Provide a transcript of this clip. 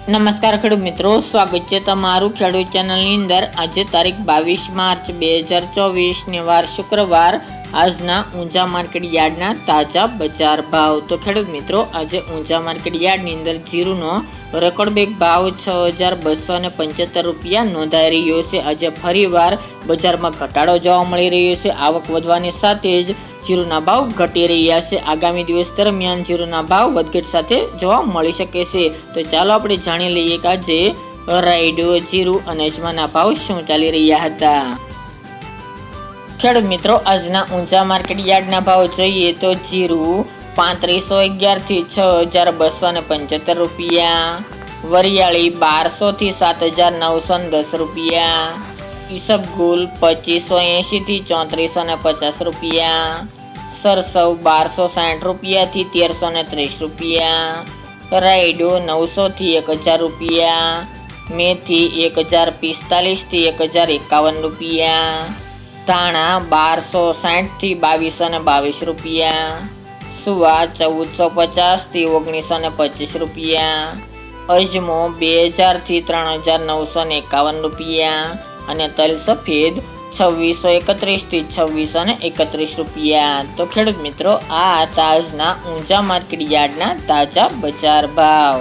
નમસ્કાર ખેડૂત મિત્રો, સ્વાગત છે તમારું ખેડૂત ચેનલની અંદર। આજે તારીખ 22 માર્ચ 2024 ને વાર શુક્રવાર। આજના ઊંઝા માર્કેટ યાર્ડના તાજા બજાર ભાવ। તો ખેડૂત મિત્રો, આજે ઊંઝા માર્કેટ યાર્ડની અંદર જીરુનો રેકોર્ડ બ્રેક ભાવ 6275 રૂપિયા નોંધાઈ રહ્યો છે। આજે ફરીવાર બજારમાં ઘટાડો જોવા મળી રહ્યો છે। આવક વધવાની સાથે જ જીરુના ભાવ ઘટી રહ્યા છે। આગામી દિવસ દરમિયાન જીરુના ભાવ વધઘટ સાથે જોવા મળી શકે છે। તો ચાલો આપણે જાણી લઈએ કે આજે રાયડો, જીરુ અને અજમાના ભાવ શું ચાલી રહ્યા હતા। ખેડૂત મિત્રો, આજના ઊંઝા માર્કેટ યાર્ડના ભાવ જોઈએ તો જીરુ 3511 થી 6275 રૂપિયા, વરિયાળી 1200 થી 7910 રૂપિયા, ઈસબગુલ 2580 થી 3450 રૂપિયા, સરસવ 1260 રૂપિયા થી 1330 રૂપિયા, રાયડો 900 થી 1000 રૂપિયા, મેથી 1045 થી 1051 રૂપિયા, ધાણા 1260 થી 2222 રૂપિયા, સુવા 1450 થી 1925 રૂપિયા, અજમો 2000 થી 3951 રૂપિયા અને તલ સફેદ 2631 થી 2631 રૂપિયા। તો ખેડૂત મિત્રો, આ હતા આજના ઊંઝા માર્કેટ યાર્ડના તાજા બજાર ભાવ।